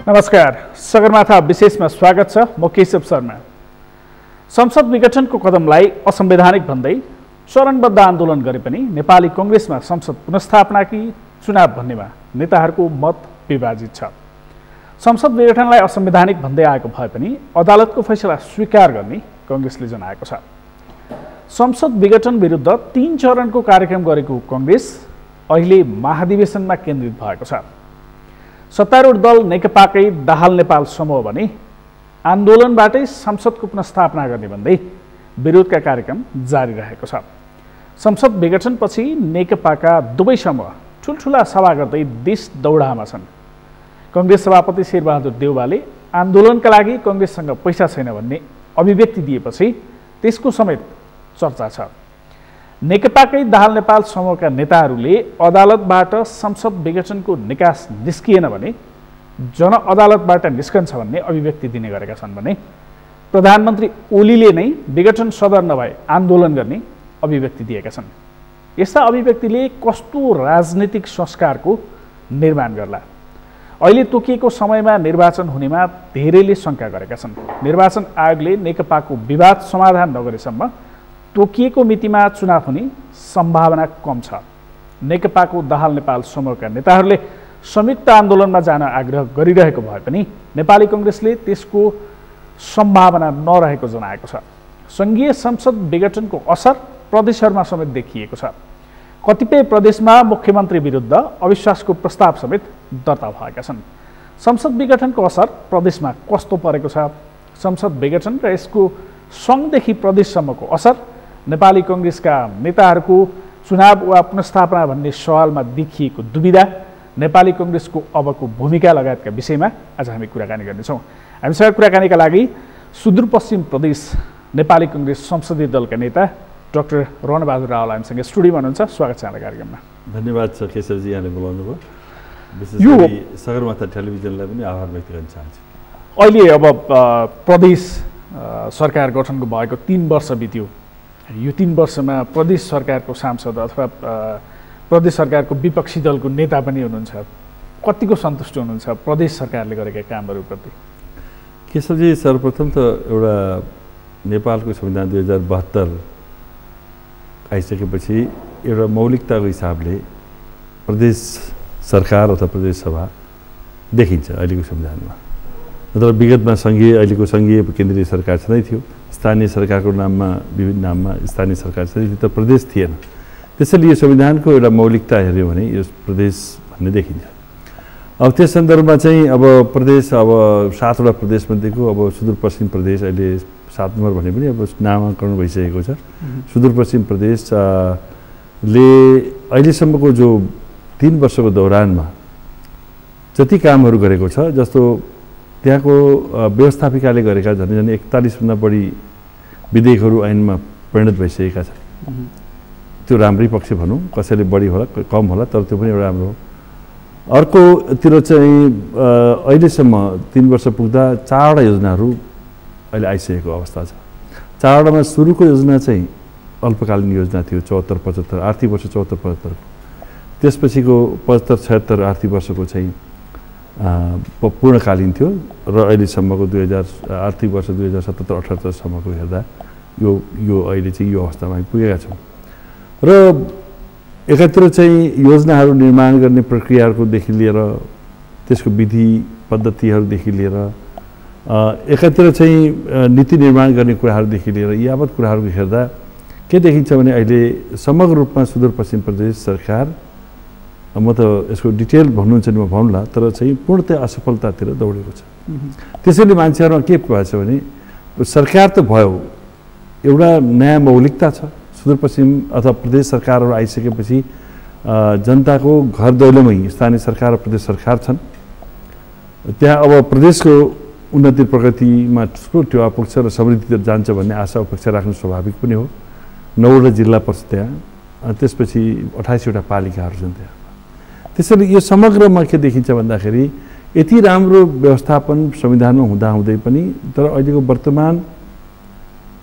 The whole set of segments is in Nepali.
नमस्कार, सगरमाथा विशेषमा स्वागत छ। म केशव शर्मा। संसद विघटनको कदमलाई असंवैधानिक भन्दै चरणबद्ध आन्दोलन गरे पनि नेपाली कांग्रेसमा संसद पुनर्स्थापना कि चुनाव भन्नेमा नेताहरूको मत विभाजित छ। संसद विघटनलाई असंवैधानिक भन्दै आएको भए पनि अदालतको फैसला स्वीकार गर्ने कांग्रेसले जनाएको छ। संसद विघटन विरुद्ध 3 चरणको कार्यक्रम गरेको कांग्रेस अहिले महाधिवेशनमा केन्द्रित भएको छ। सत्तारूढ दल नेकपाकै दाहाल नेपाल समूह भने आन्दोलनबाटै संसदको पुनर्स्थापना गर्ने भन्दै विरोधका कार्यक्रम जारी रहेको छ। संसद विघटनपछि नेकपाका दुवै समूह ठुलठुला सभा गर्दै देश दौडामा छन्। कांग्रेस सभापति शेरबहादुर देउवाले आन्दोलनका लागि कांग्रेससँग पैसा छैन भन्ने अभिव्यक्ति दिएपछि त्यसको समेत चर्चा छ। नेकपाकै दाहाल नेपाल समूहका नेताहरूले अदालतबाट संसद विघटनको निकास निस्किएन भने जनअदालतबाट निस्कन्छ भन्ने अभिव्यक्ति दिने गरेका छन् भने प्रधानमन्त्री ओलीले नै विघटन सदर नभए आन्दोलन गर्ने अभिव्यक्ति दिएका छन्। यस्ता अभिव्यक्तिले कस्तो राजनीतिक संस्कारको निर्माण गर्ला? अहिले तोकिएको समयमा निर्वाचन हुनेमा धेरैले शंका गरेका छन्। निर्वाचन आयोगले नेकपाको विवाद समाधान नगरेसम्म तोकिएको मितिमा चुनाव हुने सम्भावना कम छ। नेकपाको दाहाल नेपाल समूहका नेताहरूले संयुक्त आन्दोलनमा जान आग्रह गरिरहेको भए पनि नेपाली कांग्रेसले त्यसको सम्भावना नरहेको जनाएको छ। संघीय संसद विघटनको असर प्रदेशहरूमा समेत देखिएको छ। कतिपय प्रदेशमा मुख्यमन्त्री विरुद्ध अविश्वासको प्रस्ताव समेत दर्ता भएका छन्। संसद विघटनको असर प्रदेशमा कस्तो परेको छ? संसद विघटन र यसको संघदेखि प्रदेशसम्मको असर नेपाली कांग्रेसका नेताहरूको चुनाव वा पुनर्स्थापना भन्ने सवालमा देखिएको दुविधा, नेपाली कांग्रेसको अबको भूमिका लगायतका विषयमा आज हामी कुराकानी गर्नेछौँ। हामीसँग कुराकानीका लागि सुदूरपश्चिम प्रदेश नेपाली कांग्रेस संसदीय दलका नेता डाक्टर रणबहादुर रावल हामीसँग स्टुडियोमा हुनुहुन्छ। स्वागत छ यहाँलाई कार्यक्रममा। धन्यवाद छ केशवजी, यहाँले बोलाउनु भयो। विशेष गरी सगरमाथा टेलिभिजनलाई पनि आभार व्यक्त गर्न चाहन्छु। अहिले अब प्रदेश सरकार गठनको भएको 3 वर्ष बित्यो। यो 3 वर्षमा प्रदेश सरकारको सांसद अथवा प्रदेश सरकारको विपक्षी दलको नेता पनि हुनुहुन्छ। कतिको सन्तुष्ट हुनुहुन्छ प्रदेश सरकारले गरेका कामहरूप्रति? केशवजी, सर्वप्रथम त एउटा नेपालको संविधान 2072 आइसकेपछि एउटा मौलिकताको हिसाबले प्रदेश सरकार अथवा प्रदेश सभा देखिन्छ अहिलेको संविधानमा। तर विगतमा अहिलेको सङ्घीय केन्द्रीय सरकार छँदै थियो। स्थानीय सरकारको नाममा विभिन्न नाममा स्थानीय सरकार छँदै थियो, तर प्रदेश थिएन। त्यसैले यो संविधानको एउटा मौलिकता हेऱ्यो भने यो प्रदेश भन्ने देखिन्छ। अब त्यस सन्दर्भमा चाहिँ अब प्रदेश, अब 7वटा प्रदेशमध्येको अब सुदूरपश्चिम प्रदेश अहिले 7 नम्बर भने पनि अब नामाकरण भइसकेको छ। सुदूरपश्चिम प्रदेशले अहिलेसम्मको जो 3 वर्षको दौरानमा जति कामहरू गरेको छ, जस्तो त्यहाँको व्यवस्थापिकाले गरेका झन् 41भन्दा बढी विधेयकहरू ऐनमा परिणत भइसकेका छन्। त्यो राम्रै पक्ष भनौँ, कसैले बढी होला कम होला, तर त्यो पनि एउटा राम्रो हो। अर्कोतिर चाहिँ अहिलेसम्म 3 वर्ष पुग्दा 4वटा योजनाहरू अहिले आइसकेको अवस्था छ। 4वटामा सुरुको योजना चाहिँ अल्पकालीन योजना थियो 74-75 आर्थिक वर्ष 74-75। त्यसपछिको 75-76 आर्थिक वर्षको चाहिँ पूर्णकालीन थियो र अहिलेसम्मको आर्थिक वर्ष 2077-78 सम्मको हेर्दा यो अहिले चाहिँ यो अवस्थामा पुगेका छौँ। र एकातिर चाहिँ योजनाहरू निर्माण गर्ने प्रक्रियाहरूदेखि लिएर त्यसको विधि पद्धतिहरूदेखि लिएर एकातिर चाहिँ नीति निर्माण गर्ने कुराहरूदेखि लिएर यावत कुराहरूको हेर्दा के देखिन्छ भने अहिले समग्र रूपमा सुदूरपश्चिम प्रदेश सरकार, म त यसको डिटेल भन्नुहुन्छ नि म भन्नुला, तर चाहिँ पूर्णतया असफलतातिर दौडेको छ। त्यसैले मान्छेहरूमा के भएछ भने सरकार त भयो, एउटा नयाँ मौलिकता छ। सुदूरपश्चिम अथवा प्रदेश सरकारहरू आइसकेपछि जनताको घर दैलोमै स्थानीय सरकार र प्रदेश सरकार छन्। त्यहाँ अब प्रदेशको उन्नति प्रगतिमा ठुलो टेवा पुग्छ र समृद्धितिर जान्छ भन्ने आशा अपेक्षा राख्नु स्वाभाविक पनि हो। 9वटा जिल्ला पर्छ त्यहाँ, त्यसपछि 28वटा पालिकाहरू छन् त्यहाँ। त्यसैले यो समग्रमा के देखिन्छ भन्दाखेरि यति राम्रो व्यवस्थापन संविधानमा हुँदाहुँदै पनि तर अहिलेको वर्तमान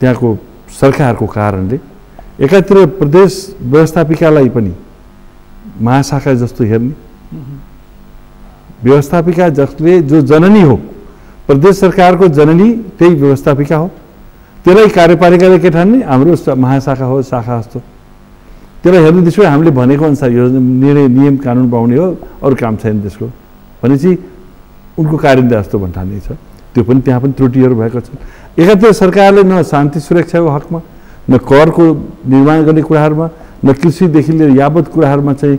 त्यहाँको सरकारको कारणले एकातिर प्रदेश व्यवस्थापिकालाई पनि महाशाखा जस्तो हेर्ने, व्यवस्थापिका जसले जो जननी हो, प्रदेश सरकारको जननी त्यही व्यवस्थापिका हो। त्यसलाई कार्यपालिकाले के ठान्ने? हाम्रो महाशाखा हो, शाखा जस्तो। त्यसलाई हेर्नु त्यसो हामीले भनेको अनुसार योजना निर्णय नियम कानुन बनाउने हो, अरू काम छैन त्यसको भनेपछि उनको कार्यान्वयन जस्तो भन्ठान्ने छ। त्यो पनि त्यहाँ पनि त्रुटिहरू भएको छन्। एकातिर सरकारले न शान्ति सुरक्षाको हकमा, न करको निर्माण गर्ने कुराहरूमा, न कृषिदेखि लिएर यावत कुराहरूमा चाहिँ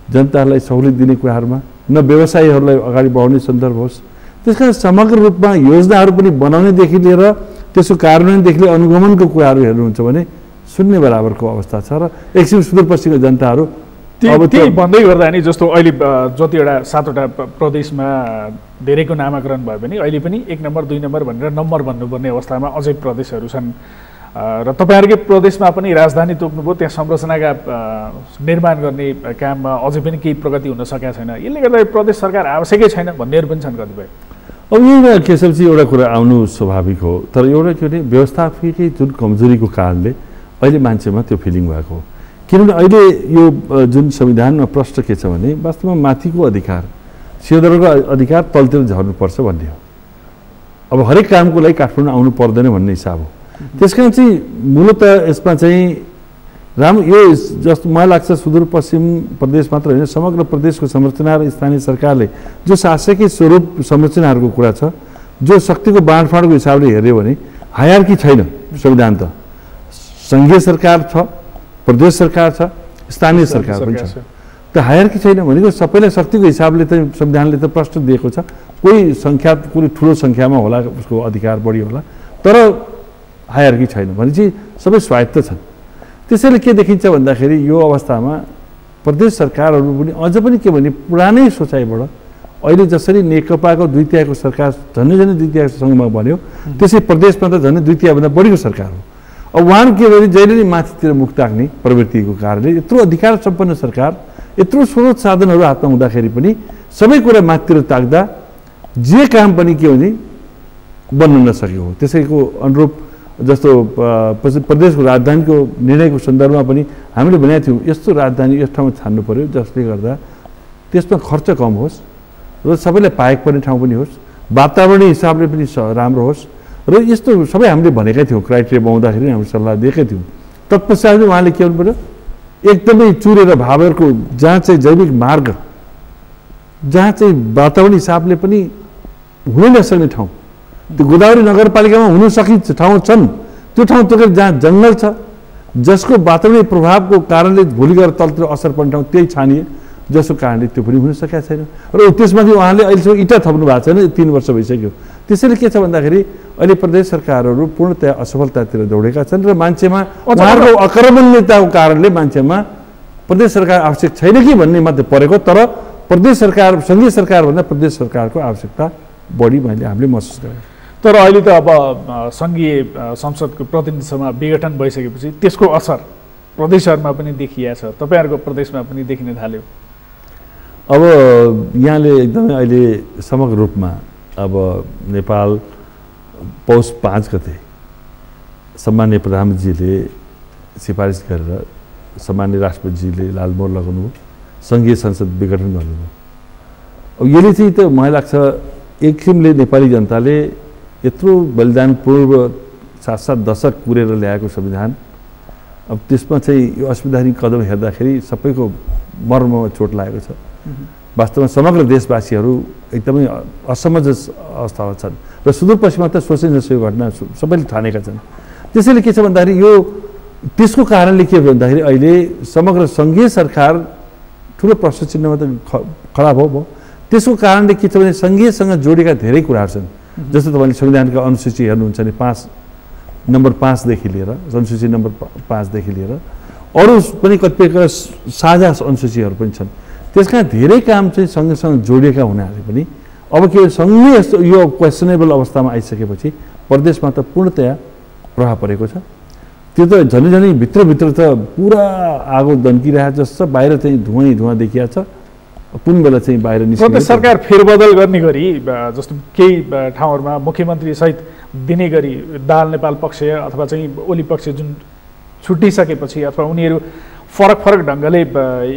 जनतालाई सहुलियत दिने कुराहरूमा, न व्यवसायीहरूलाई अगाडि बढाउने सन्दर्भ होस्। त्यसकारण समग्र रूपमा योजनाहरू पनि बनाउनेदेखि लिएर त्यसको कार्यान्वयनदेखि लिएर अनुगमनको कुराहरू हेर्नुहुन्छ भने शून्य बराबरको अवस्था छ। र एकछिन सुदूरपश्चिमका जनताहरू अब त्यही भन्दै गर्दा नि जस्तो अहिले जतिवटा 7वटा प्रदेशमा धेरैको नामाकरण भयो भने अहिले पनि 1 नम्बर 2 नम्बर भनेर नम्बर भन्नुपर्ने अवस्थामा अझै प्रदेशहरू छन्। र तपाईँहरूकै प्रदेशमा पनि राजधानी तोक्नुभयो, त्यहाँ संरचनाका निर्माण गर्ने काममा अझै पनि केही प्रगति हुन सकेका छैन। यसले गर्दा प्रदेश सरकार आवश्यकै छैन भन्नेहरू पनि छन् कतिपय। अब यो केशवजी एउटा कुरा आउनु स्वाभाविक हो, तर एउटा के भने व्यवस्थापिकै जुन कमजोरीको कारणले अहिले मान्छेमा त्यो फिलिङ भएको हो। किनभने अहिले यो जुन संविधानमा प्रश्न के छ भने वास्तवमा माथिको अधिकार, सिंहदरबारको अधिकार तलतिर झर्नुपर्छ भन्ने हो। अब हरेक कामको लागि काठमाडौँ आउनु पर्दैन भन्ने हिसाब हो। त्यसकारण चाहिँ मूलत यसमा चाहिँ राम्रो यो जस्तो मलाई लाग्छ सुदूरपश्चिम प्रदेश मात्र होइन, समग्र प्रदेशको संरचना र स्थानीय सरकारले जो शासकीय स्वरूप संरचनाहरूको कुरा छ, जो शक्तिको बाँडफाँडको हिसाबले हेऱ्यो भने हायरार्की छैन। संविधान त सङ्घीय सरकार छ, प्रदेश सरकार छ, स्थानीय सरकार पनि छ। त हायरार्की छैन भनेको सबैलाई शक्तिको हिसाबले त संविधानले त प्रश्न दिएको छ। कोही सङ्ख्या कुनै ठुलो सङ्ख्यामा होला, उसको अधिकार बढी होला, तर हायरार्की छैन भनेपछि सबै स्वायत्त छन्। त्यसैले के देखिन्छ भन्दाखेरि यो अवस्थामा प्रदेश सरकारहरू पनि अझ पनि के भने पुरानै सोचाइबाट अहिले जसरी नेकपाको 2/3 सरकार झन्डै 2/3सँगमा बन्यो, त्यसै प्रदेशमा त झन्डै 2/3भन्दा बढीको सरकार हो। अब उहाँहरू के भने जहिले नै माथितिर मुख ताक्ने प्रवृत्तिको कारणले यत्रो अधिकार सम्पन्न सरकार, यत्रो स्रोत साधनहरू हातमा हुँदाखेरि पनि सबै कुरा माथितिर ताक्दा जे काम पनि के भने बन्न नसकेको हो। त्यसैको अनुरूप जस्तो प्रदेशको राजधानीको निर्णयको सन्दर्भमा पनि हामीले भनेका थियौँ यस्तो राजधानी यस ठाउँमा छान्नु पर्यो जसले गर्दा त्यसमा खर्च कम होस् र सबैलाई पाएको पर्ने ठाउँ पनि होस्, वातावरणीय हिसाबले पनि राम्रो होस् र यस्तो सबै हामीले भनेकै थियौँ। क्राइटेरिया बनाउँदाखेरि हामीले सल्लाह दिएकै थियौँ। तत्पश्चात उहाँले के भन्नु पर्यो, एकदमै चुरेर भावहरूको जहाँ चाहिँ जैविक मार्ग, जहाँ चाहिँ वातावरण हिसाबले पनि हुनै नसक्ने ठाउँ, त्यो गोदावरी नगरपालिकामा हुन सकिन्छ ठाउँ छन्, त्यो ठाउँ तोकेर जहाँ जङ्गल छ, जसको वातावरणीय प्रभावको कारणले भोलि गएर तलतिर असर पर्ने ठाउँ त्यही छानिए, जसको कारणले त्यो पनि हुन सकेका छैन। र त्यसमाथि उहाँले अहिलेसम्म इँटा थप्नु भएको छैन, 3 वर्ष भइसक्यो। त्यसैले के छ भन्दाखेरि अहिले प्रदेश सरकारहरू पूर्णतया असफलतातिर दौडेका छन् र मान्छेमा उहाँहरूको अकर्मण्यताको कारणले मान्छेमा प्रदेश सरकार आवश्यक छैन कि भन्ने मात्रै परेको, तर प्रदेश सरकार सङ्घीय सरकारभन्दा प्रदेश सरकारको आवश्यकता बढी हामीले महसुस गरेँ। तर अहिले त अब सङ्घीय संसदको प्रतिनिधि सभा विघटन भइसकेपछि त्यसको असर प्रदेशहरूमा पनि देखिया छ, तपाईँहरूको प्रदेशमा पनि देखिन थाल्यो। अब यहाँले एकदमै अहिले समग्र रूपमा अब नेपाल पौष 5 गते सम्मान्य प्रधानमन्त्रीले सिफारिस गरेर सम्मान्य राष्ट्रपतिजीले लालमोहर लगाउनुभयो, सङ्घीय संसद विघटन गर्नुभयो। अब यसले चाहिँ त मलाई लाग्छ एक किसिमले नेपाली जनताले यत्रो बलिदानपूर्व 7-7 दशक कुरेर ल्याएको संविधान, अब त्यसमा चाहिँ यो असंवैधानिक कदम हेर्दाखेरि सबैको मर्ममा चोट लागेको छ। वास्तवमा समग्र देशवासीहरू एकदमै असमञ्जस अवस्थामा छन् र सुदूरपश्चिममा त सोचे नसोचेको घटना सबैले ठानेका छन्। त्यसैले के छ भन्दाखेरि यो त्यसको कारणले के भन्दाखेरि अहिले समग्र सङ्घीय सरकार ठुलो प्रश्न चिन्हमा त खडा भयो। त्यसको कारणले के छ भने सङ्घीयसँग जोडेका धेरै कुराहरू छन्। जस्तो तपाईँले संविधानका अनुसूची हेर्नुहुन्छ भने 5 देखि लिएर अनुसूची नम्बर 5 देखि लिएर अरू पनि कतिपय साझा अनुसूचीहरू पनि छन्। त्यसका धेरै काम चाहिँ सँगसँग जोडिएका हुनाले पनि अब के सँगै यस्तो यो क्वेसनेबल अवस्थामा आइसकेपछि प्रदेशमा त पूर्णतया प्रभाव परेको छ। त्यो त झनै भित्रभित्र त पुरा आगो दन्किरहेको जस्तो छ, बाहिर चाहिँ धुवाँ देखिया छ, कुन बेला चाहिँ बाहिर निस्किन्छ। प्रदेश सरकार फेरबदल गर्ने गरी जस्तो केही ठाउँहरूमा मुख्यमन्त्री सहित दिने गरी दाहाल नेपाल पक्ष अथवा चाहिँ ओली पक्ष जुन छुट्टिसकेपछि अथवा उनीहरू फरक ढङ्गले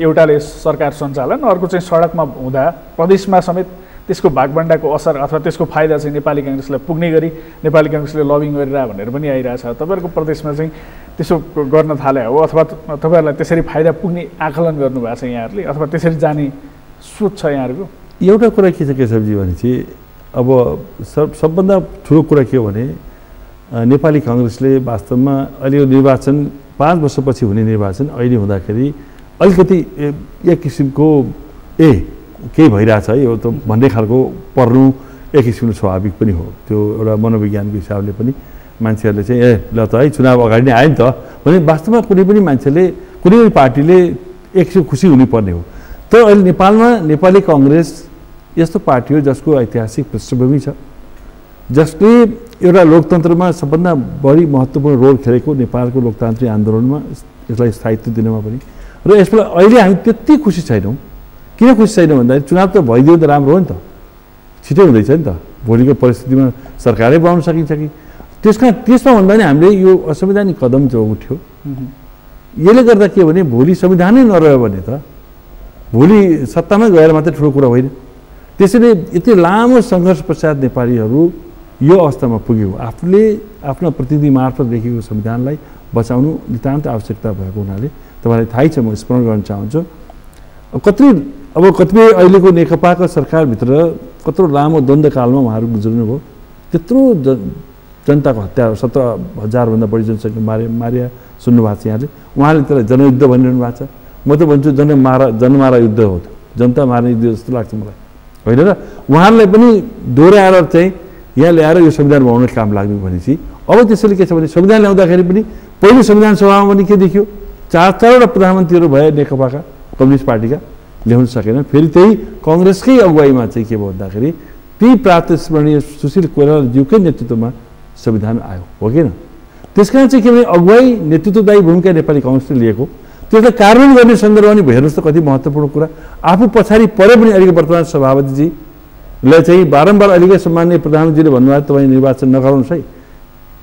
एउटाले सरकार सञ्चालन अर्को चाहिँ सडकमा हुँदा प्रदेशमा समेत त्यसको भागभण्डाको असर अथवा त्यसको फाइदा चाहिँ नेपाली काङ्ग्रेसलाई पुग्ने गरी नेपाली काङ्ग्रेसले लबिङ गरिरह भनेर पनि आइरहेछ। तपाईँहरूको प्रदेशमा चाहिँ त्यसो गर्न थाले हो अथवा तपाईँहरूलाई त्यसरी फाइदा पुग्ने आकलन गर्नुभएको छ यहाँहरूले अथवा त्यसरी जाने सोच छ यहाँहरूको? एउटा कुरा के छ केशवजी भनेपछि अब सबभन्दा ठुलो कुरा के हो भने नेपाली काङ्ग्रेसले वास्तवमा अहिले निर्वाचन 5 वर्षपछि हुने निर्वाचन अहिले हुँदाखेरि अलिकति एक किसिमको केही भइरहेछ है यो त भन्ने खालको पर्नु एक किसिमको स्वाभाविक पनि हो। त्यो एउटा मनोविज्ञानको हिसाबले पनि मान्छेहरूले चाहिँ ल त है चुनाव अगाडि नै आयो नि त भने वास्तवमा कुनै पनि मान्छेले कुनै पनि पार्टीले एक किसिम खुसी हुनुपर्ने हो। तर अहिले नेपालमा नेपाली काङ्ग्रेस यस्तो पार्टी हो जसको ऐतिहासिक पृष्ठभूमि छ, जसले एउटा लोकतन्त्रमा सबभन्दा बढी महत्त्वपूर्ण रोल खेलेको नेपालको लोकतान्त्रिक आन्दोलनमा यसलाई स्थायित्व दिनमा पनि र यसमा अहिले हामी त्यति खुसी छैनौँ। किन खुसी छैनौँ भन्दाखेरि चुनाव त भइदियो त राम्रो हो नि त, छिटै हुँदैछ नि त, भोलिको परिस्थितिमा सरकारै बनाउन सकिन्छ कि। त्यसमा भन्दा नि हामीले यो असंवैधानिक कदम जो उठ्यो यसले गर्दा के भने भोलि संविधानै नरह्यो भने त भोलि सत्तामा गएर मात्रै ठुलो कुरा होइन। त्यसैले यति लामो सङ्घर्ष पश्चात नेपालीहरू यो अवस्थामा पुग्यो। आफूले आफ्ना प्रतिनिधि मार्फत लेखेको संविधानलाई बचाउनु नितान्त आवश्यकता भएको हुनाले तपाईँलाई थाहै छ, म स्मरण गर्न चाहन्छु कतिपय अहिलेको नेकपाको सरकारभित्र कत्रो लामो द्वन्द्वकालमा उहाँहरू गुज्रनुभयो। त्यत्रो जनताको हत्या 17,000 भन्दा बढी जनसङ्ख्या मारिया सुन्नुभएको छ यहाँले। उहाँले त्यसलाई जनयुद्ध भनिरहनु भएको छ। म त भन्छु जनमारा युद्ध हो, जनता मार्ने युद्ध जस्तो लाग्छ मलाई, होइन र? उहाँहरूलाई पनि दोहोऱ्याएर चाहिँ यहाँ ल्याएर यो संविधान बनाउन काम लाग्नु भनेपछि अब त्यसैले के छ भने संविधान ल्याउँदाखेरि पनि पहिलो संविधान सभामा पनि के देखियो, 4-4वटा प्रधानमन्त्रीहरू भए नेकपाका कम्युनिस्ट पार्टीका, ल्याउन सकेन। फेरि त्यही काङ्ग्रेसकै अगुवाईमा चाहिँ के भयो भन्दाखेरि त्यही प्रात स्मरणीय सुशील कोइरालाज्यूकै नेतृत्वमा संविधान आयो, हो कि न? त्यस कारण चाहिँ के भने अगुवाई नेतृत्वदायी भूमिका नेपाली काङ्ग्रेसले लिएको, त्यसलाई कार्यान्वयन गर्ने सन्दर्भमा नि हेर्नुहोस् त कति महत्त्वपूर्ण कुरा। आफू पछाडि परे पनि अहिलेको वर्तमान सभापतिजीलाई चाहिँ बारम्बार अहिलेकै सम्माननीय प्रधानमन्त्रीले भन्नुभयो तपाईँ निर्वाचन नगराउनुहोस् है,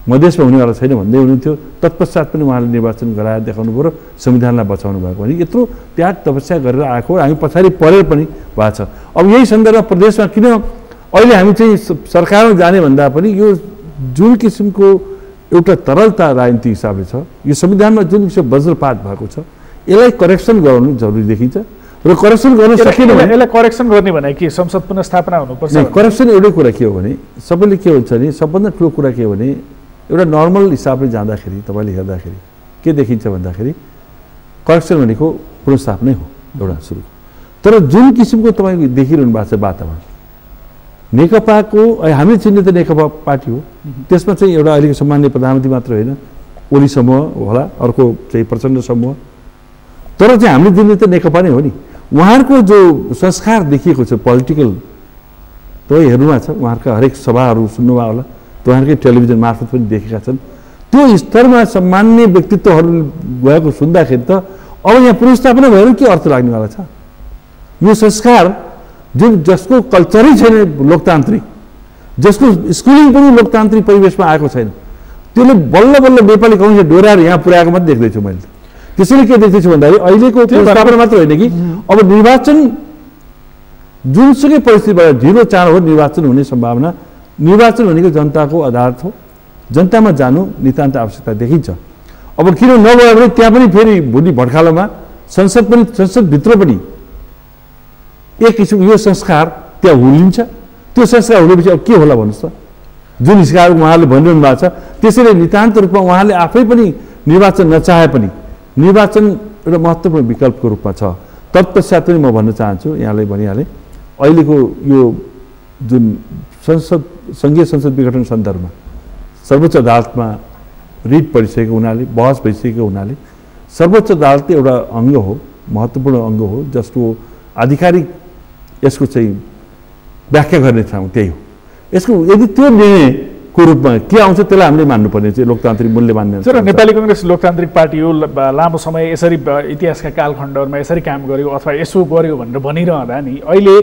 मधेसमा हुनेवाला छैन भन्दै हुनुहुन्थ्यो। तत्पश्चात पनि उहाँले निर्वाचन गराएर देखाउनु पऱ्यो, संविधानलाई बचाउनु भएको भने यत्रो त्याग तपस्या गरेर आएको हामी पछाडि परेर पनि भएको छ। अब यही सन्दर्भमा प्रदेशमा किन अहिले हामी चाहिँ सरकारमा जाने भन्दा पनि यो जुन किसिमको एउटा तरलता राजनीतिक हिसाबले छ, यो संविधानमा जुन किसिमको वज्रपात भएको छ यसलाई करेक्सन गराउनु जरुरी देखिन्छ र करेक्सन गर्न सकिएन भने यसलाई करेक्सन गर्ने भने के संसद पुनर्स्थापना हुनुपर्छ? करेक्सन एउटै कुरा के हो भने सबैले के हुन्छ भने सबभन्दा ठुलो कुरा के हो भने एउटा नर्मल हिसाबले जाँदाखेरि तपाईँले हेर्दाखेरि के देखिन्छ भन्दाखेरि करेक्सन भनेको पुनर्स्थापनै हो एउटा सुरु। तर जुन किसिमको तपाईँ देखिरहनु भएको छ वातावरण, नेकपाको हामीले चिन्ने त नेकपा पार्टी हो, त्यसमा चाहिँ एउटा अहिलेको सम्माननीय प्रधानमन्त्री मात्र होइन, ओली समूह होला, अर्को चाहिँ प्रचण्ड समूह, तर चाहिँ हामीले दिने त नेकपा नै हो नि। उहाँहरूको जो संस्कार देखिएको छ पोलिटिकल, तपाईँ हेर्नुभएको छ उहाँहरूका हरेक सभाहरू सुन्नुभयो होला, उहाँहरूकै टेलिभिजन मार्फत पनि देखेका छन्। त्यो स्तरमा सम्मान्य व्यक्तित्वहरू गएको सुन्दाखेरि त अब यहाँ पुनर्स्थापना भएर के अर्थ लाग्नेवाला छ? यो संस्कार जसको कल्चरै छैन लोकतान्त्रिक, जसको स्कुलिङ पनि लोकतान्त्रिक परिवेशमा आएको छैन, त्यसले बल्ल बल्ल नेपाली काङ्ग्रेसले डोराएर यहाँ पुर्याएको मात्रै देख्दैछु मैले। त्यसैले के देख्दैछु भन्दाखेरि अहिलेको पुनर्स्थापना मात्र होइन कि अब निर्वाचन जुनसुकै परिस्थितिबाट ढिलो चाँडो हो निर्वाचन हुने सम्भावना। निर्वाचन भनेको जनताको अदालत हो, जनतामा जानु नितान्त आवश्यकता देखिन्छ। अब किन नभयो भने त्यहाँ पनि फेरि भोलि भड्खालोमा संसदभित्र पनि एक किसिमको यो संस्कार त्यहाँ हुलिन्छ। त्यो संस्कार हुनेपछि अब के होला भन्नुहोस् त? जुन हिसाबले उहाँहरूले भनिरहनु भएको छ त्यसैले नितान्त रूपमा उहाँले आफै पनि निर्वाचन नचाहे पनि निर्वाचन एउटा महत्त्वपूर्ण विकल्पको रूपमा छ। तत्पश्चात पनि म भन्न चाहन्छु, यहाँलाई भनिहालेँ, अहिलेको यो जुन सङ्घीय संसद विघटन सन्दर्भमा सर्वोच्च अदालतमा रिट परिसकेको हुनाले, बहस भइसकेको हुनाले सर्वोच्च अदालत एउटा अङ्ग हो, महत्त्वपूर्ण अङ्ग हो, जसको आधिकारिक यसको चाहिँ व्याख्या गर्ने ठाउँ त्यही हो। यसको यदि त्यो निर्णयको रूपमा के आउँछ त्यसलाई हामीले मान्नुपर्ने चाहिँ लोकतान्त्रिक मूल्य मान्ने। तर नेपाली काङ्ग्रेस लोकतान्त्रिक पार्टी हो, लामो समय यसरी इतिहासका कालखण्डहरूमा यसरी काम गर्यो अथवा यसो गर्यो भनेर भनिरहँदा नि अहिले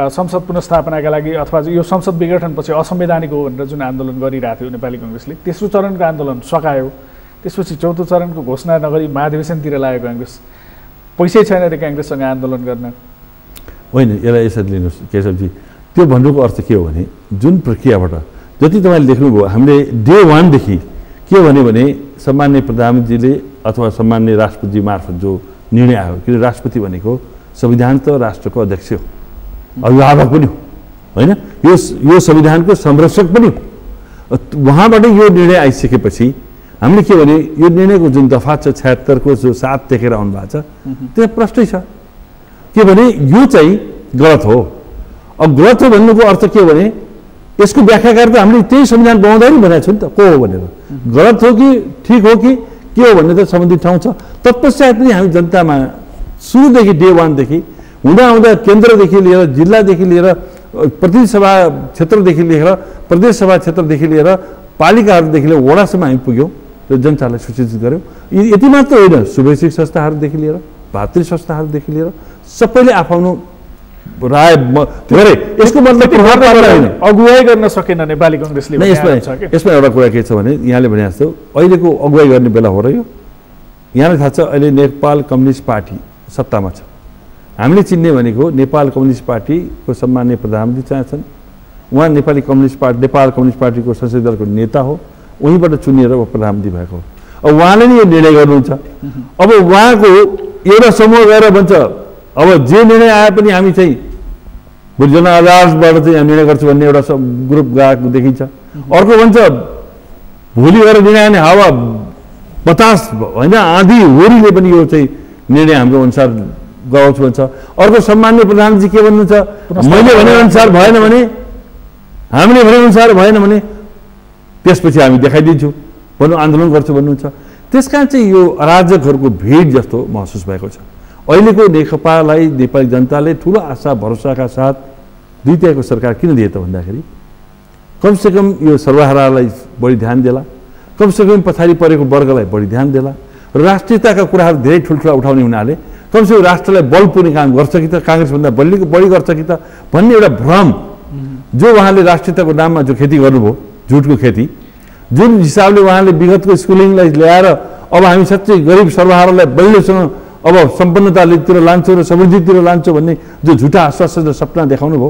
संसद पुनर्स्थापनाका लागि अथवा यो संसद विघटनपछि असंवैधानिक हो भनेर जुन आन्दोलन गरिरहेको थियो नेपाली काङ्ग्रेसले, तेस्रो चरणको आन्दोलन सकायो, त्यसपछि चौथो चरणको घोषणा नगरी महाधिवेशनतिर लाग्यो काङ्ग्रेस। पैसै छैन रे काङ्ग्रेससँग आन्दोलन गर्न? होइन, यसलाई यसरी लिनुहोस् केशवजी, त्यो भन्नुको अर्थ के हो भने जुन प्रक्रियाबाट जति तपाईँले देख्नुभयो हामीले डे 1 देखि के भने सम्माननीय प्रधानमन्त्रीले अथवा सम्माननीय राष्ट्रपति मार्फत जो निर्णय आयो, किन राष्ट्रपति भनेको संविधान त राष्ट्रको अध्यक्ष हो, अभिभावक पनि हो होइन, यो संविधानको संरक्षक पनि हो। उहाँबाट यो निर्णय आइसकेपछि हामीले के भने यो निर्णयको जुन दफा छ 76 को जो 7 देखेर आउनु भएको छ त्यो प्रष्टै छ के भने यो चाहिँ गलत हो। अब गलत हो भन्नुको अर्थ के हो भने यसको व्याख्याकार त हामीले त्यही संविधान बनाउँदै भनेको छु नि त को हो भनेर, गलत हो कि ठिक हो कि के हो भन्ने त सम्बन्धित ठाउँ छ। तत्पश्चात पनि हामी जनतामा सुरुदेखि डे 1 देखि हुँदा केन्द्रदेखि लिएर जिल्लादेखि लिएर प्रतिनिधि सभा क्षेत्रदेखि लिएर प्रदेश सभा क्षेत्रदेखि लिएर पालिकाहरूदेखि लिएर वडासम्म हामी पुग्यौँ र जनतालाई सूचित गऱ्यौँ। यति मात्र होइन, शुभैच्छिक संस्थाहरूदेखि लिएर भातृ संस्थाहरूदेखि लिएर सबैले आफ्नो राय गरे। यसको मतलब अगुवाई गर्न सकेन नेपाली कांग्रेसले। यसमा एउटा कुरा के छ भने यहाँले भने जस्तो अहिलेको अगुवाई गर्ने बेला हो र यो। यहाँलाई थाहा छ अहिले नेपाल कम्युनिस्ट पार्टी सत्तामा छ। हामीले चिन्ने भनेको नेपाल कम्युनिस्ट पार्टीको सम्माननीय प्रधानमन्त्री चाहिँ छन्, उहाँ नेपाल कम्युनिस्ट पार्टीको संसदीय दलको नेता हो, उहीँबाट चुनिएर प्रधानमन्त्री भएको हो। अब उहाँले नै यो निर्णय गर्नुहुन्छ। अब उहाँको एउटा समूह गएर भन्छ अब जे निर्णय आए पनि हामी चाहिँ भोलि जनआवाजबाट चाहिँ हामी निर्णय गर्छौँ भन्ने एउटा ग्रुप गएको देखिन्छ। अर्को भन्छ भोलि गएर निर्णय आउने हावा बतास होइन आँधी होरीले पनि यो चाहिँ निर्णय हाम्रो अनुसार गराउँछु भन्छ। अर्को सम्माननीय प्रधानमन्त्री के भन्नुहुन्छ, मैले भनेअनुसार भएन भने, हामीले भनेअनुसार भएन भने त्यसपछि हामी देखाइदिन्छौँ भन्नु आन्दोलन गर्छु भन्नुहुन्छ। त्यस कारण चाहिँ यो अराजकहरूको भिड जस्तो महसुस भएको छ। अहिलेको नेकपालाई नेपाली जनताले ठुलो आशा भरोसाका साथ 2 तिहाईको सरकार किन दिए त भन्दाखेरि कमसेकम यो सर्वहारालाई बढी ध्यान देला, कमसेकम पछाडि परेको वर्गलाई बढी ध्यान देला र राष्ट्रियताका कुराहरू धेरै ठुल्ठुला उठाउने हुनाले कमसेकम राष्ट्रलाई बल पुर्ने काम गर्छ कि त काङ्ग्रेसभन्दा बढी गर्छ कि त भन्ने एउटा भ्रम जो उहाँले राष्ट्रियताको नाममा जो खेती गर्नुभयो, झुटको खेती, जुन हिसाबले उहाँले विगतको स्कुलिङलाई ल्याएर अब हामी साँच्चै गरिब सर्वहारालाई बलियोसँग अब सम्पन्नतातिर लान्छौँ र समृद्धितिर लान्छौँ भन्ने जो झुटा आश्वासन र सपना देखाउनु भयो,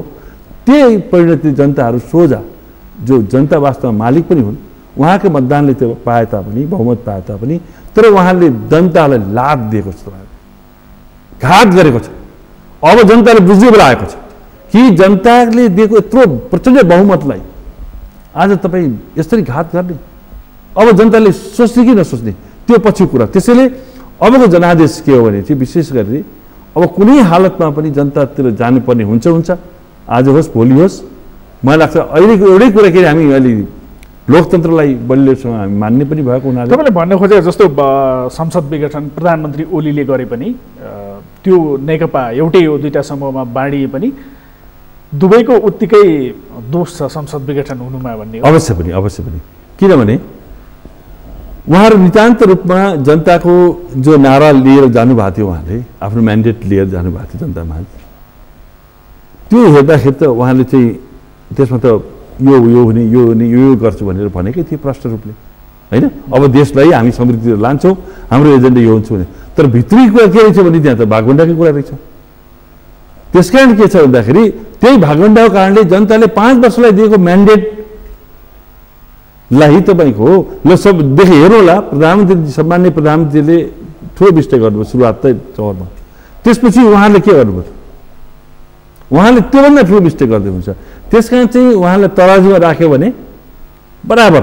त्यही परिणति जनताहरू सोझा जो जनता वास्तवमा मालिक पनि हुन् उहाँको मतदानले त्यो पाए तापनि, बहुमत पाए तापनि, तर उहाँले जनतालाई लाभ दिएको छ, घात गरेको छ। अब जनताले बुझ्ने बेला आएको छ कि जनताले दिएको यत्रो प्रचण्ड बहुमतलाई आज तपाईँ यसरी घात गर्ने, अब जनताले सोच्ने कि नसोच्ने त्यो पछि कुरा। त्यसैले अबको जनादेश के हो भने चाहिँ विशेष गरी अब कुनै हालतमा पनि जनतातिर जानुपर्ने हुन्छ, आज होस् भोलि होस्। मलाई लाग्छ अहिलेको एउटै कुरा के हामी अलि लोकतन्त्रलाई बलियोसँग हामी मान्ने पनि भएको हुनाले तपाईँले भन्न खोजे जस्तो संसद विघटन प्रधानमन्त्री ओलीले गरे पनि त्यो नेकपा एउटै हो, 2टा समूहमा बाँडिए पनि दुवैको उत्तिकै दोष छ संसद विघटन हुनुमा भन्ने। अवश्य पनि किनभने उहाँहरू नितान्त रूपमा जनताको जो नारा लिएर जानुभएको थियो, उहाँले आफ्नो म्यान्डेट लिएर जानुभएको थियो जनतामा, त्यो हेर्दाखेरि त उहाँले चाहिँ त्यसमा त यो हुने यो गर्छु भनेर भनेकै थिए प्रष्ट रूपले होइन। अब देशलाई हामी समृद्धितिर लान्छौँ, हाम्रो एजेन्डा यो हुन्छ भने, तर भित्री कुरा के रहेछ भने त्यहाँ त भागभण्डाकै कुरा रहेछ। त्यस कारण के छ भन्दाखेरि त्यही भागभण्डाको कारणले जनताले 5 वर्षलाई दिएको म्यान्डेटलाई तपाईँको ल सब देखे हेर्नु होला, प्रधानमन्त्री सम्माननीय प्रधानमन्त्रीले ठुलो विषय गर्नुभयो सुरुवातै तौरमा, त्यसपछि उहाँले के गर्नुभयो, उहाँले त्योभन्दा ठुलो विषय गर्दै हुन्छ। त्यस कारण चाहिँ उहाँलाई तराजुमा राख्यो भने बराबर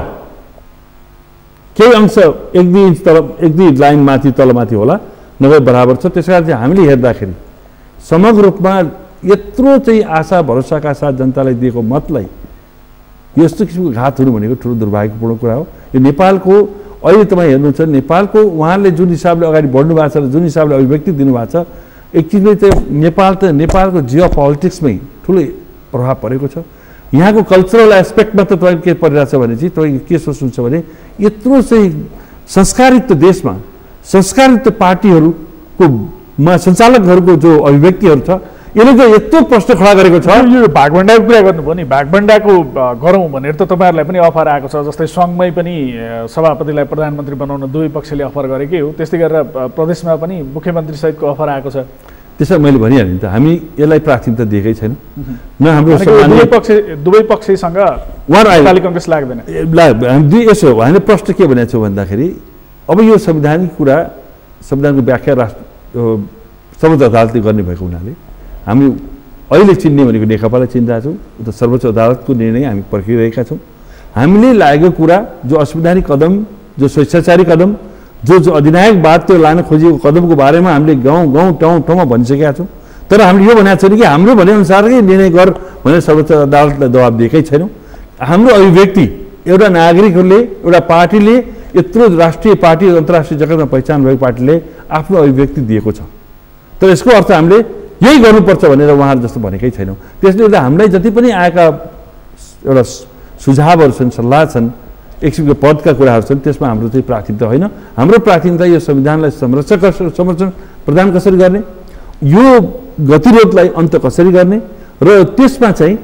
केही अंश 1-2 इन्च तल 1-2 लाइन माथि तलमाथि होला, नभए बराबर छ। त्यस कारण चाहिँ हामीले हेर्दाखेरि समग्र रूपमा यत्रो चाहिँ आशा भरोसाका साथ जनतालाई दिएको मतलाई यस्तो किसिमको घात हुनु भनेको ठुलो दुर्भाग्यपूर्ण कुरा हो। यो नेपालको अहिले तपाईँ हेर्नुहुन्छ नेपालको उहाँले जुन हिसाबले अगाडि बढ्नु भएको छ र जुन हिसाबले अभिव्यक्ति दिनुभएको छ, एक चिजले चाहिँ नेपालको जियो पोलिटिक्समै ठुलो प्रभाव परेको छ। यहाँको कल्चरल एस्पेक्टमा त तपाईँको के परिरहेछ भने चाहिँ तपाईँको के सोच्नुहुन्छ भने यत्रो चाहिँ संस्कारित देशमा संस्कारित पार्टीहरूको सञ्चालकहरूको जो अभिव्यक्तिहरू छ यसले त यत्रो प्रश्न खडा गरेको छ। यो भागभण्डाको कुरा गर्नुभयो नि, भागभण्डाको गरौँ भनेर त तपाईँहरूलाई पनि अफर आएको छ। जस्तै सङ्घमै पनि सभापतिलाई प्रधानमन्त्री बनाउन दुवै पक्षले अफर गरेकै हो, त्यस्तै गरेर प्रदेशमा पनि मुख्यमन्त्री सहितको अफर आएको छ। त्यसमा मैले भनिहालेँ नि त, हामी यसलाई प्राथमिकता दिएकै छैनौँ। न हाम्रो दुवै पक्षसँग नेपाली कांग्रेस लाग्दैन। हामी यसो हामीले प्रश्न के भनेको छौँ भन्दाखेरि अब यो संवैधानिक कुरा, संविधानको व्याख्या सर्वोच्च अदालतले गर्ने भएको हुनाले हामी अहिले चिन्ने भनेको नेकपालाई चिनिरहेका छौँ, उता सर्वोच्च अदालतको निर्णय हामी पर्खिरहेका छौँ। हामीले लागेको कुरा जो असंवैधानिक कदम, जो स्वेच्छाचारी कदम, जो अधिनायकवाद त्यो लान खोजिएको कदमको बारेमा हामीले ठाउँमा भनिसकेका छौँ। तर हामीले यो भनेको छैन कि हाम्रो भनेअनुसारकै निर्णय गर भनेर सर्वोच्च अदालतलाई दबाब दिएकै छैनौँ। हाम्रो अभिव्यक्ति एउटा नागरिकहरूले, एउटा पार्टीले, यत्रो राष्ट्रिय पार्टी, अन्तर्राष्ट्रिय जगतमा पहिचान भएको पार्टीले आफ्नो अभिव्यक्ति दिएको छ। तर यसको अर्थ हामीले यही गर्नुपर्छ भनेर उहाँहरू जस्तो भनेकै छैनौँ। त्यसले गर्दा हामीलाई जति पनि आएका एउटा सुझावहरू छन्, सल्लाह छन्, एक किसिमको पदका कुराहरू छन्, त्यसमा हाम्रो चाहिँ प्राथमिकता होइन। हाम्रो प्राथमिकता यो संविधानलाई संरक्षण प्रदान कसरी गर्ने, यो गतिरोधलाई अन्त कसरी गर्ने, र त्यसमा चाहिँ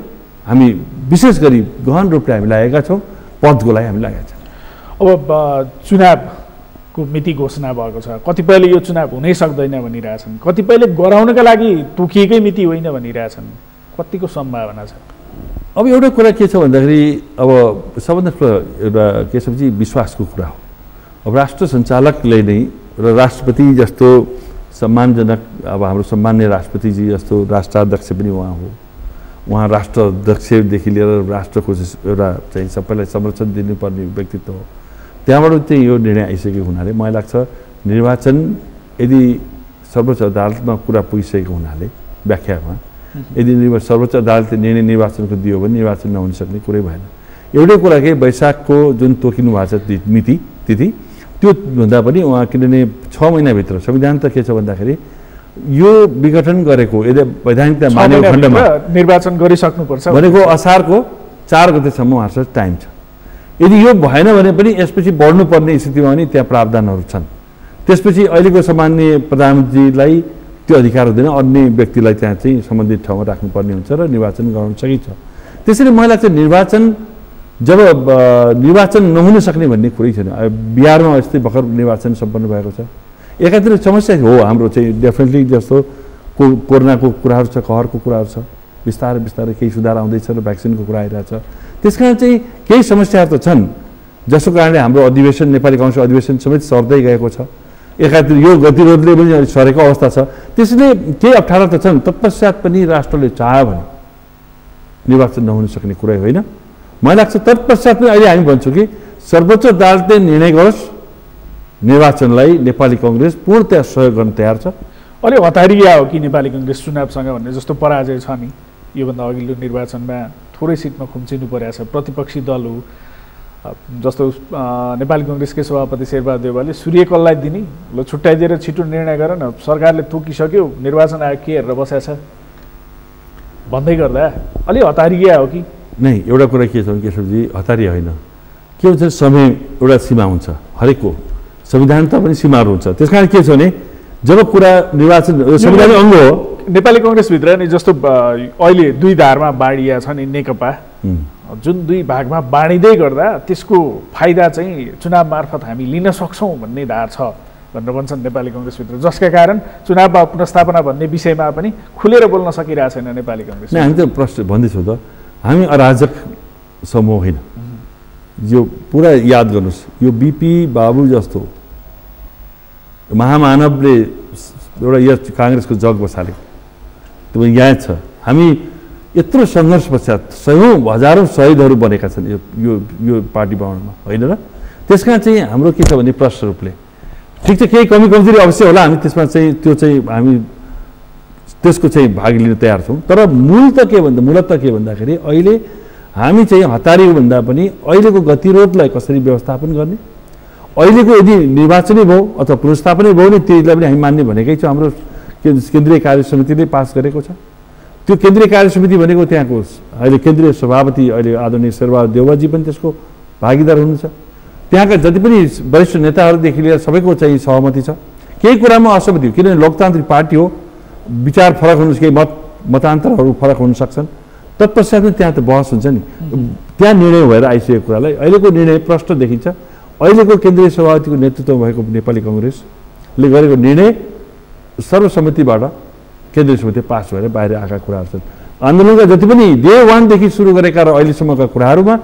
हामी विशेष गरी गहन रूपले हामी लागेका छौँ, पदको लागि हामी लागेका छौँ। अब चुनावको मिति घोषणा भएको छ, कतिपयले यो चुनाव हुनै सक्दैन भनिरहेछन्, कतिपयले गराउनका लागि तोकिएकै मिति होइन भनिरहेछन्। कतिको सम्भावना छ? अब एउटा कुरा के छ भन्दाखेरि अब सबभन्दा ठुलो एउटा के छ भने विश्वासको कुरा हो। अब राष्ट्र सञ्चालकले नै र राष्ट्रपति जस्तो सम्मानजनक, अब हाम्रो सम्मान्य राष्ट्रपतिजी जस्तो राष्ट्राध्यक्ष पनि उहाँ हो, उहाँ राष्ट्राध्यक्षदेखि लिएर राष्ट्रको एउटा चाहिँ सबैलाई संरक्षण दिनुपर्ने व्यक्तित्व हो। त्यहाँबाट चाहिँ यो निर्णय आइसकेको हुनाले मलाई लाग्छ निर्वाचन यदि सर्वोच्च अदालतमा कुरा पुगिसकेको हुनाले व्याख्यामा यदि सर्वोच्च अदालतले निर्णय निर्वाचनको दियो भने निर्वाचन नहुन सक्ने कुरै भएन। एउटै कुरा के वैशाखको जुन तोकिनु भएको छ मिति तिथि, त्यो भन्दा पनि उहाँ किनभने 6 महिनाभित्र संविधान त के छ भन्दाखेरि यो विघटन गरेको यदि वैधानिकता मानेको खण्डमा निर्वाचन गरिसक्नुपर्छ भनेको असारको 4 गतेसम्म उहाँसँग टाइम छ। यदि यो भएन भने पनि यसपछि बढ्नुपर्ने स्थितिमा पनि त्यहाँ प्रावधानहरू छन्। त्यसपछि अहिलेको सामान्य प्रधानमन्त्रीलाई त्यो अधिकार हुँदैन, अन्य व्यक्तिलाई त्यहाँ चाहिँ सम्बन्धित ठाउँमा राख्नुपर्ने हुन्छ र निर्वाचन गराउन सकिन्छ। त्यसैले मलाई चाहिँ निर्वाचन जब निर्वाचन नहुन सक्ने भन्ने कुरै छैन। बिहारमा यस्तै भर्खर निर्वाचन सम्पन्न भएको छ। एकातिर समस्या हो हाम्रो चाहिँ डेफिनेटली जस्तो कोरोनाको कुराहरू छ, कहरको कुराहरू छ, बिस्तारै बिस्तारै केही सुधार आउँदैछ र भ्याक्सिनको कुरा आइरहेछ। त्यस कारण चाहिँ केही समस्याहरू त छन् जसको कारणले हाम्रो अधिवेशन, नेपाली काङ्ग्रेसको अधिवेशन समेत सर्दै गएको छ। एकातिर यो गतिरोधले पनि सरेको अवस्था छ। त्यसैले केही अप्ठ्यारो त छन्, तत्पश्चात पनि राष्ट्रले चाह्यो भने निर्वाचन नहुन सक्ने कुरै होइन। मलाई लाग्छ तत्पश्चात पनि अहिले हामी भन्छौँ कि सर्वोच्च अदालतले निर्णय गरोस्, निर्वाचनलाई नेपाली काङ्ग्रेस पूर्णतया सहयोग गर्न तयार छ। अलि हतारिया हो कि नेपाली काङ्ग्रेस चुनावसँग भन्ने जस्तो पराजय छ नि, योभन्दा अघिल्लो निर्वाचनमा थोरै सिटमा खुम्चिनु परेको छ। प्रतिपक्षी दल हो जस्तो नेपाली काङ्ग्रेसकै सभापति शेरबहादुर देउवाले सूर्यकललाई दिने, ल छुट्याइदिएर छिटो निर्णय गर न, सरकारले तोकिसक्यो, निर्वाचन आयोग के हेरेर बसेको छ भन्दै गर्दा अलि हतारिया हो कि? नै, एउटा कुरा के छ भने केशवजी, हतारिया होइन। के हुन्छ समय एउटा सीमा हुन्छ, हरेकको संविधान त पनि सीमाहरू हुन्छ। त्यस कारण के छ भने जब कुरा निर्वाचन संविधानिक अङ्ग हो, नेपाली काङ्ग्रेसभित्र नि जस्तो अहिले 2 धारमा बाँडिया छ नि नेकपा, जुन 2 भागमा बाँडिँदै गर्दा त्यसको फाइदा चाहिँ चुनाव मार्फत हामी लिन सक्छौँ भन्ने धार छ भनेर भन्छन् नेपाली काङ्ग्रेसभित्र, जसका कारण चुनाव पुनर्स्थापना भन्ने विषयमा पनि खुलेर बोल्न सकिरहेको छैन नेपाली काङ्ग्रेस। हामी त प्रश्न भन्दैछौँ त, हामी अराजक समूह होइन। यो पुरा याद गर्नुहोस्, यो बिपी बाबु जस्तो महामानवले एउटा यस काङ्ग्रेसको जग बसालेको त्यो यहाँ छ। हामी यत्रो सङ्घर्ष पश्चात सयौँ हजारौँ शहीदहरू बनेका छन् यो पार्टी बनाउनमा, होइन र? त्यसमा चाहिँ हाम्रो के छ भने प्रष्ट रूपले ठिक छ, केही कमी कमजोरी अवश्य होला, हामी त्यसमा चाहिँ त्यो चाहिँ हामी त्यसको चाहिँ भाग लिन तयार छौँ। तर मूलत के भन्दाखेरि अहिले हामी चाहिँ हतारियो भन्दा पनि अहिलेको गतिरोधलाई कसरी व्यवस्थापन गर्ने, अहिलेको यदि निर्वाचनै भयो अथवा पुनर्स्थापनै भयो भने त्यसलाई पनि हामी मान्ने भनेकै छौँ। हाम्रो केन्द्रीय कार्य समितिले पास गरेको छ। त्यो केन्द्रीय कार्य समिति भनेको त्यहाँको अहिले केन्द्रीय सभापति अहिले आदरणीय शेरबहादुर देउवाजी पनि त्यसको भागीदार हुनुहुन्छ। त्यहाँका जति पनि वरिष्ठ नेताहरूदेखि लिएर सबैको चाहिँ सहमति छ। केही कुरामा असहमति हो, किनभने लोकतान्त्रिक पार्टी हो, विचार फरक हुनु, केही मतान्तरहरू फरक हुन सक्छन्। तत्पश्चात पनि त्यहाँ त बहस हुन्छ नि, त्यहाँ निर्णय भएर आइसकेको कुरालाई अहिलेको निर्णय प्रष्ट देखिन्छ। अहिलेको केन्द्रीय सभापतिको नेतृत्वमा भएको नेपाली काङ्ग्रेसले गरेको निर्णय सर्वसम्मतिबाट केन्द्रीय समिति पास भएर बाहिर आएका कुराहरू छन्। आन्दोलनका जति पनि डे 1 देखि सुरु गरेका र अहिलेसम्मका कुराहरूमा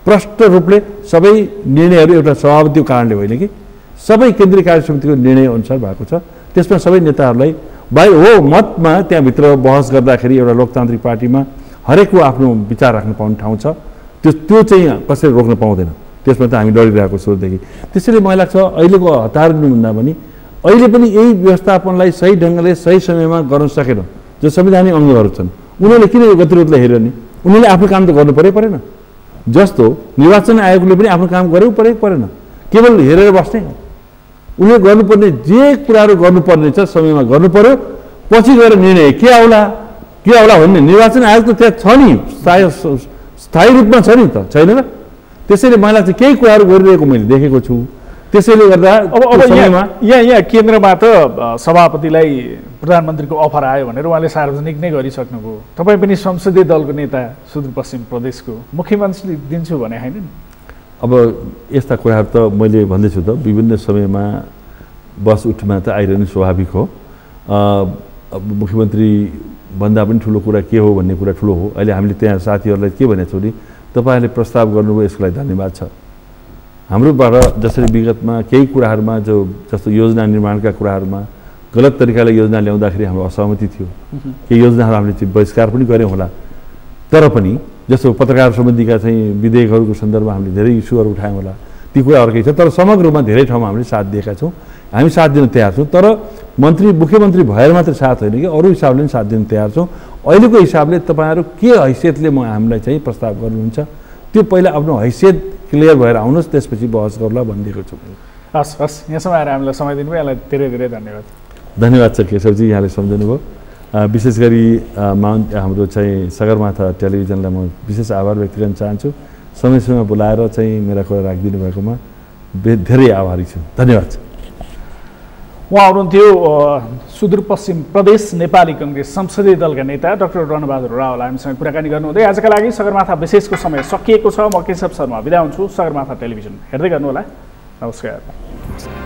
प्रष्ट रूपले सबै निर्णयहरू एउटा सभापतिको कारणले होइन कि सबै केन्द्रीय कार्य समितिको निर्णय अनुसार भएको छ। त्यसमा सबै नेताहरूलाई बाहिर हो मतमा त्यहाँभित्र बहस गर्दाखेरि एउटा लोकतान्त्रिक पार्टीमा हरेकको आफ्नो विचार राख्न पाउने ठाउँ छ। त्यो चाहिँ कसैले रोक्न पाउँदैन। त्यसमा त हामी लडिरहेको सुरुदेखि। त्यसैले मलाई लाग्छ अहिलेको हतारमा पनि अहिले पनि यही व्यवस्थापनलाई सही ढङ्गले सही समयमा गर्न सकेन जो संवैधानिक अङ्गहरू छन् उनीहरूले किन यो गतिरोधलाई हेर्ने? उनीहरूले आफ्नो काम त गर्नु परेन। जस्तो निर्वाचन आयोगले पनि आफ्नो काम गर्नु परेन, केवल हेरेर बस्ने। उनीहरूले गर्नुपर्ने जे कुराहरू गर्नुपर्ने छ समयमा गर्नु पर्यो, पछि गएर निर्णय के आउला भन्ने निर्वाचन आयोग त त्यहाँ छ नि, स्थायी रूपमा छ नि त, छैन र? त्यसैले मलाई लाग्छ केही कुराहरू गरिरहेको मैले देखेको छु। त्यसैले गर्दा अब यहाँ केन्द्रमा त सभापतिलाई प्रधानमन्त्रीको अफर आयो भनेर उहाँले सार्वजनिक नै गरिसक्नुभयो। तपाईँ पनि संसदीय दलको नेता सुदूरपश्चिम प्रदेशको मुख्यमन्त्री दिन्छु भने होइन नि? अब यस्ता कुराहरू त मैले भन्दैछु त विभिन्न समयमा बस उठमा त आइरहने स्वाभाविक हो। मुख्यमन्त्री भन्दा पनि ठुलो कुरा के हो भन्ने कुरा ठुलो हो। अहिले हामीले त्यहाँ साथीहरूलाई के भनेको छौँ नि, तपाईँहरूले प्रस्ताव गर्नुभयो यसको लागि धन्यवाद छ। हाम्रोबाट जसरी विगतमा केही कुराहरूमा जस्तो योजना निर्माणका कुराहरूमा गलत तरिकाले योजना ल्याउँदाखेरि हाम्रो असहमति थियो, केही योजनाहरू हामीले चाहिँ बहिष्कार पनि गऱ्यौँ होला। तर पनि जस्तो पत्रकार सम्बन्धीका चाहिँ विधेयकहरूको सन्दर्भमा हामीले धेरै इस्युहरू उठायौँ होला, ती कुरा अर्कै छ। तर समग्र रूपमा धेरै ठाउँमा हामीले साथ दिएका छौँ, हामी साथ दिन तयार छौँ। तर मुख्यमन्त्री भएर मात्र साथ होइन कि अरू हिसाबले पनि साथ दिन तयार छौँ। अहिलेको हिसाबले तपाईँहरू के हैसियतले हामीलाई चाहिँ प्रस्ताव गर्नुहुन्छ त्यो पहिला आफ्नो हैसियत क्लियर भएर आउनुहोस्, त्यसपछि बहस गरौँला भनिदिएको छु। हस् यहाँसम्म आएर हामीलाई समय दिनुभयो, यहाँलाई धेरै धेरै धन्यवाद। धन्यवाद छ केशवजी, यहाँले सम्झनुभयो। विशेष गरी हाम्रो चाहिँ सगरमाथा टेलिभिजनलाई म विशेष आभार व्यक्त गर्न चाहन्छु। समयमा बोलाएर चाहिँ मेरा कुरा राखिदिनु भएकोमा धेरै आभारी छु। धन्यवाद। उहाँ हुनुहुन्थ्यो सुदूरपश्चिम प्रदेश नेपाली कङ्ग्रेस संसदीय दलका नेता डाक्टर रणबहादुर रावल हामीसँग कुराकानी गर्नुहुँदै। आजका लागि सगरमाथा विशेषको समय सकिएको छ। म केशव शर्मा बिदा हुन्छु। सगरमाथा टेलिभिजन हेर्दै गर्नुहोला। नमस्कार।